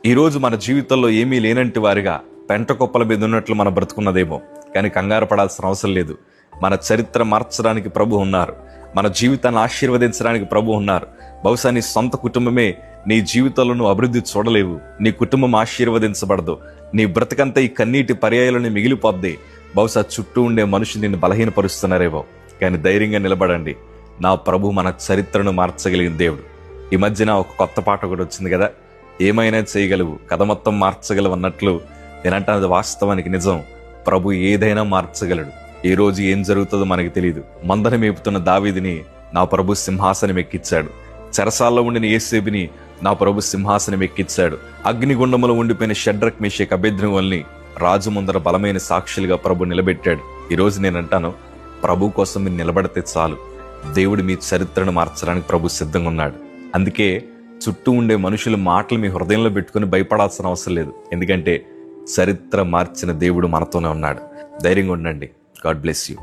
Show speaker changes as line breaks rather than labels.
ఈరోజు మన జీవితంలో ఏమీ లేనంటి వారిగా పెంట కుప్పల మీద ఉన్నట్లు మనం బ్రతుకున్నదేమో, కానీ కంగారు పడాల్సిన అవసరం లేదు. మన చరిత్ర మార్చడానికి ప్రభు ఉన్నారు. మన జీవితాన్ని ఆశీర్వదించడానికి ప్రభు ఉన్నారు. బహుశా నీ సొంత కుటుంబమే నీ జీవితంలో నువ్వు అభివృద్ధి చూడలేవు, నీ కుటుంబం ఆశీర్వదించబడదు, నీ బ్రతకంతా ఈ కన్నీటి పర్యాయాలని మిగిలిపోద్ది. బహుశా చుట్టూ ఉండే మనుషులు నిన్ను బలహీనపరుస్తున్నారేమో, కానీ ధైర్యంగా నిలబడండి. నా ప్రభు మన చరిత్రను మార్చగలిగిన దేవుడు. ఈ మధ్యన ఒక కొత్త పాట కూడా వచ్చింది కదా, ఏమైనా చేయగలవు, కథ మొత్తం మార్చగలవు అన్నట్లు. నేనంటాను అది వాస్తవానికి నిజం. ప్రభు ఏదైనా మార్చగలడు. ఏ రోజు ఏం జరుగుతుందో మనకి తెలియదు. మందను మేపుతున్న దావీదుని నా ప్రభు సింహాసనం ఎక్కించాడు. చెరసాల్లో ఉండిన యేసేపుని నా ప్రభు సింహాసనం ఎక్కించాడు. అగ్నిగుండములో ఉండిపోయిన షడ్రక్ మేషక్ అబేద్నెగోల్ని రాజు ముందర బలమైన సాక్షులుగా ప్రభు నిలబెట్టాడు. ఈరోజు నేనంటాను, ప్రభు కోసం మీరు నిలబడితే చాలు, దేవుడు మీ చరిత్రను మార్చడానికి ప్రభు సిద్ధంగా ఉన్నాడు. అందుకే చుట్టూ ఉండే మనుషుల మాటలు మీ హృదయంలో పెట్టుకుని భయపడాల్సిన అవసరం లేదు. ఎందుకంటే చరిత్ర మార్చిన దేవుడు మనతోనే ఉన్నాడు. ధైర్యంగా ఉండండి. God bless you.